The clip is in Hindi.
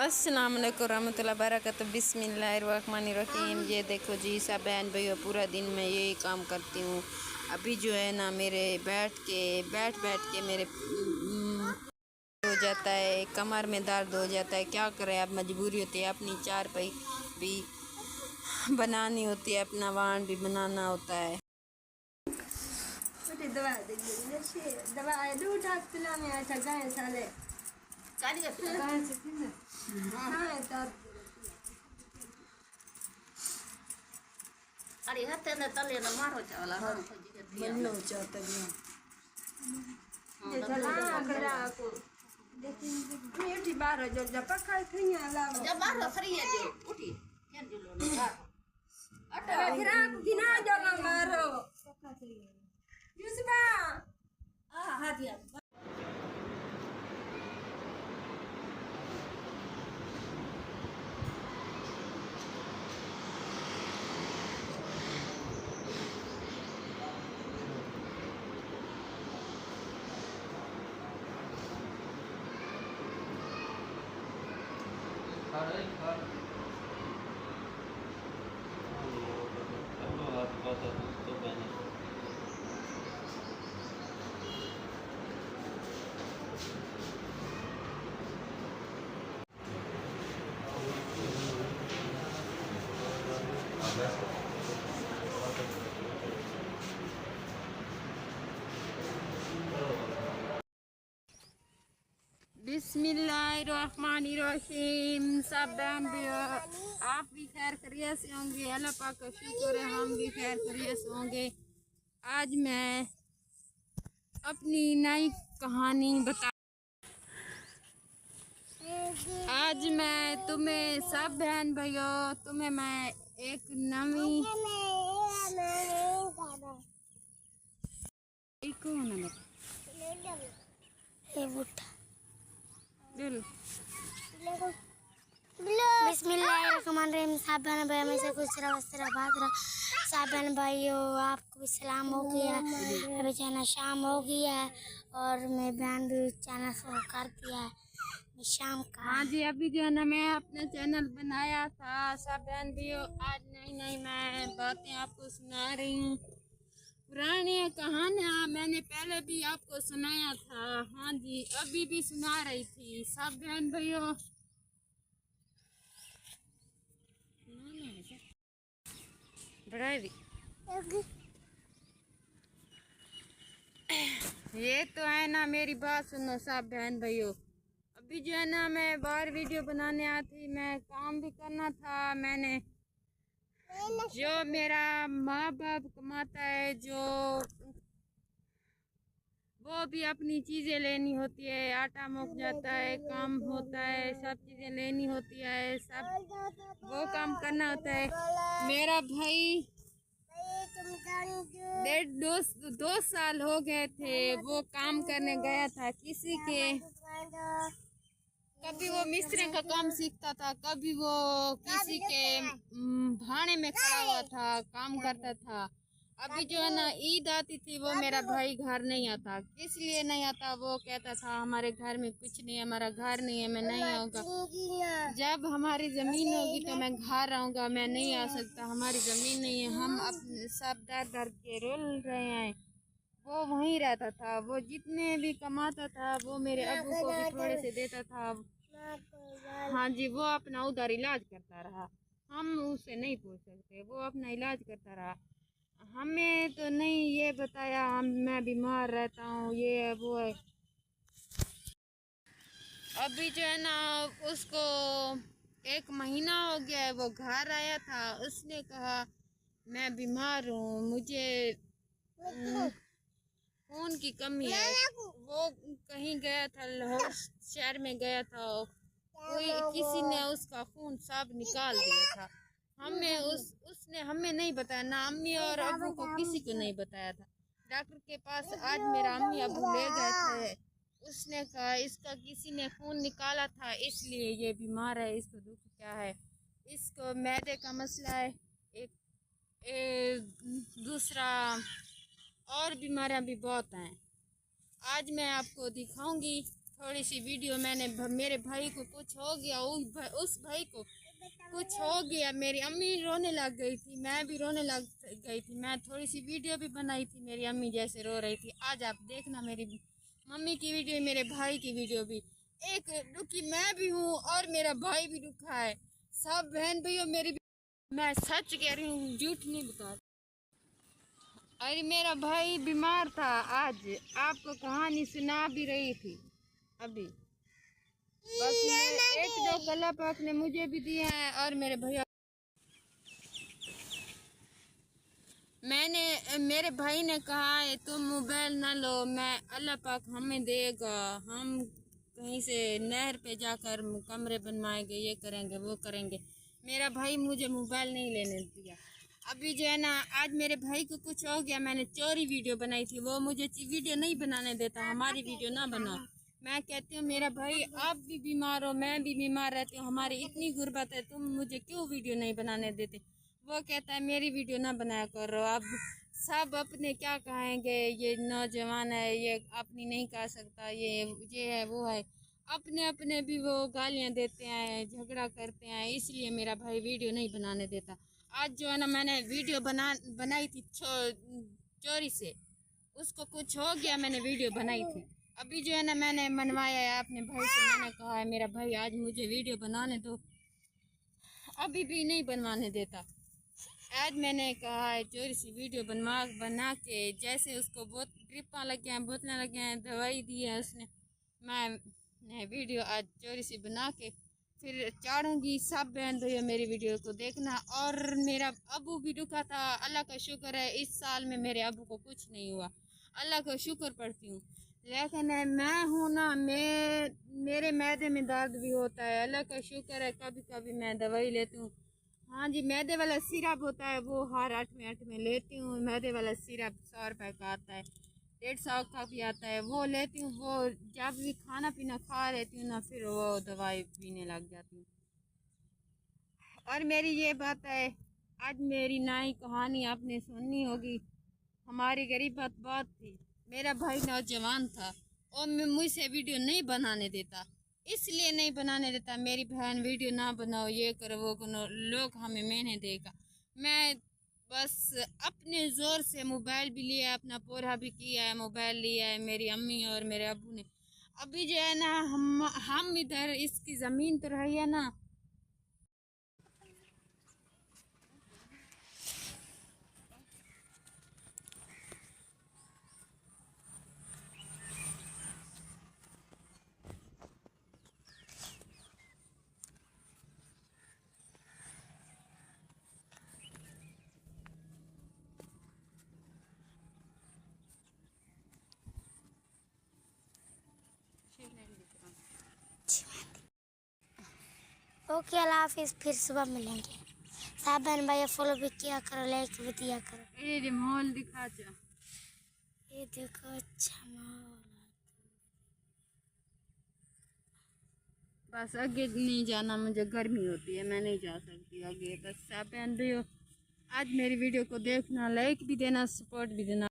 अस्सलाम वालेकुम रहमतुल्लाहि बरकातहू। बिस्मिल्लाहिर्रहमानिर्रहीम। ये देखो जी सब बहन भैया, पूरा दिन मैं यही काम करती हूँ। अभी जो है ना मेरे बैठ के मेरे हो जाता है, कमर में दर्द हो जाता है। क्या करें, अब मजबूरी होती है, अपनी चारपाई भी बनानी होती है, अपना वाहन भी बनाना होता है। अरे हते न तले न मारो चावला हर बनना चाहता है ये चला करा को ये ठी बारो जो जपा खाई थी आला जब मारो सरिया जो उठी यार जो लो ना अरे फिर आप गिना जो ना मारो यूसुफा आ हादिया बिस्मिल्लाहिर्रहमानिर्रहीम। सब बहन भैया आप भी खैर खैरियत से होंगे, अल्लाह पाक का शुक्र है हम भी खैर खैरियत से होंगे। आज मैं अपनी नई कहानी आज मैं तुम्हें सब बहन भैया तुम्हें मैं एक नवी बिस्मिल्लाहिर्रहमानिर्रहीम। साबन भाई में से कुछ रहा बात रहा। साबन भाइयों आपको भी सलाम हो गया। अभी जाना शाम हो गया है और मैं बहन भी चैनल शुरू कर दिया है शाम का। हाँ जी, अभी जो है ना मैं अपना चैनल बनाया था। सब बहन भैया आज नई मैं बातें आपको सुना रही हूँ। पुरानी कहानियाँ मैंने पहले भी आपको सुनाया था। हाँ जी, अभी भी सुना रही थी सब बहन भैया। ये तो है ना, मेरी बात सुनो सब बहन भैया। अभी जो है ना मैं बाहर वीडियो बनाने आती, मैं काम भी करना था। मैंने जो मेरा माँ बाप कमाता है, जो वो भी अपनी चीज़ें लेनी होती है, आटा मुक जाता है, काम होता है, सब चीज़ें लेनी होती है, सब वो काम करना होता है। मेरा भाई दो साल हो गए थे, वो काम करने गया था किसी के। कभी वो मिस्त्री का काम सीखता था, कभी वो किसी के भाड़े में खड़ा हुआ था, काम करता था। अभी जो है ना ईद आती थी, वो मेरा भाई घर नहीं आता। किस लिए नहीं आता? वो कहता था हमारे घर में कुछ नहीं है, हमारा घर नहीं है, मैं नहीं आऊँगा। जब हमारी ज़मीन होगी तो मैं घर आऊँगा, मैं नहीं आ सकता, हमारी ज़मीन नहीं है। हम अपने सब दर के रोल रहे हैं। वो वहीं रहता था, वो जितने भी कमाता था वो मेरे अब्बू को भी थोड़े से देता था। हाँ जी, वो अपना उधर इलाज करता रहा, हम उससे नहीं पूछ सकते। वो अपना इलाज करता रहा, हमें तो नहीं ये बताया मैं बीमार रहता हूँ, ये है वो है। अभी जो है ना उसको 1 महीना हो गया है, वो घर आया था। उसने कहा मैं बीमार हूँ, मुझे खून की कमी है। वो कहीं गया था, लाहौर शहर में गया था, कोई किसी ने उसका खून सब निकाल दिया था। उसने हमें नहीं बताया, ना अम्मी और अबू को किसी को नहीं बताया था। डॉक्टर के पास आज मेरा अम्मी अबू ले गए थे। उसने कहा इसका किसी ने खून निकाला था, इसलिए ये बीमार है। इसको दुख क्या है, इसको मैदे का मसला है, दूसरा और बीमारियां भी बहुत हैं। आज मैं आपको दिखाऊंगी थोड़ी सी वीडियो मैंने मेरे भाई को कुछ हो गया, उस भाई को कुछ हो गया, मेरी अम्मी रोने लग गई थी, मैं भी रोने लग गई थी। मैं थोड़ी सी वीडियो भी बनाई थी, मेरी अम्मी जैसे रो रही थी। आज आप देखना मेरी मम्मी की वीडियो, मेरे भाई की वीडियो भी। एक दुखी मैं भी हूँ और मेरा भाई भी दुखा है। सब बहन भैया मेरी, मैं सच कह रही हूँ, झूठ नहीं बता रही। अरे मेरा भाई बीमार था, आज आपको कहानी सुना भी रही थी अभी। बस एक दो कला पाक ने मुझे भी दिया है और मेरे भैया, मेरे भाई ने कहा है तुम मोबाइल ना लो, मैं अल्लाह पाक हमें देगा, हम कहीं से नहर पे जाकर कमरे बनवाएंगे, ये करेंगे वो करेंगे। मेरा भाई मुझे मोबाइल नहीं लेने दिया। अभी जो है ना, आज मेरे भाई को कुछ हो गया, मैंने चोरी वीडियो बनाई थी, वो मुझे वीडियो नहीं बनाने देता, हमारी वीडियो ना बनाओ। मैं कहती हूँ मेरा भाई आप भी बीमार हो, मैं भी बीमार रहती हूँ, हमारी इतनी गुर्बत है, तुम मुझे क्यों वीडियो नहीं बनाने देते। वो कहता है मेरी वीडियो ना बनाया करो। अब सब अपने क्या कहेंगे, ये नौजवान है, ये अपनी नहीं कह सकता, ये है वो है, अपने अपने भी वो गालियाँ देते हैं, झगड़ा करते हैं, इसलिए मेरा भाई वीडियो नहीं बनाने देता। आज जो है ना, मैंने वीडियो बनाई थी चोरी से, उसको कुछ हो गया, मैंने वीडियो बनाई थी। अभी जो है ना, मैंने मनवाया है अपने भाई से, मैंने कहा है मेरा भाई आज मुझे वीडियो बनाने दो, अभी भी नहीं बनवाने देता। आज मैंने कहा है चोरी सी वीडियो बना के, जैसे उसको बहुत ड्रिपां लग गए हैं, बोतलें लग गए हैं, दवाई दी है उसने, मैं वीडियो आज चोरी सी बना के फिर चाड़ूंगी। सब बहन भैया मेरी वीडियो को देखना। और मेरा अबू भी दुखा था, अल्लाह का शुक्र है इस साल में मेरे अबू को कुछ नहीं हुआ, अल्लाह का शुक्र पढ़ती हूँ। लेकिन मैं हूँ ना, मेरे मैदे में दर्द भी होता है, अल्लाह का शुक्र है कभी कभी मैं दवाई लेती हूँ। हाँ जी, मैदे वाला सिरप होता है वो हर 8 में लेती हूँ। मैदे वाला सिरप 100 रुपये का आता है, 150 का भी आता है, वो लेती हूँ। वो जब भी खाना पीना खा लेती हूँ ना, फिर वो दवाई पीने लग जाती हूँ। और मेरी ये बात है, आज मेरी नई कहानी आपने सुननी होगी। हमारी गरीबत बहुत थी, मेरा भाई नौजवान था और मुझसे वीडियो नहीं बनाने देता, इसलिए नहीं बनाने देता। मेरी बहन वीडियो ना बनाओ, ये करो वो करो, लोग हमें मैंने देगा। मैं बस अपने ज़ोर से मोबाइल भी लिया, अपना पूरा भी किया है, मोबाइल लिया है मेरी अम्मी और मेरे अब्बू ने। अभी जो है ना, हम इधर इसकी ज़मीन तो रही है ना, ओके, अल्लाह हाफिज़, फिर सुबह मिलेंगे। साहब बहन भाई फॉलो भी किया करो, लाइक भी दिया करो। ये माहौल दिखा जा, ये देखो अच्छा माहौल। बस आगे नहीं जाना, मुझे गर्मी होती है, मैं नहीं जा सकती आगे। बस आप बहन भैया आज मेरी वीडियो को देखना, लाइक भी देना, सपोर्ट भी देना।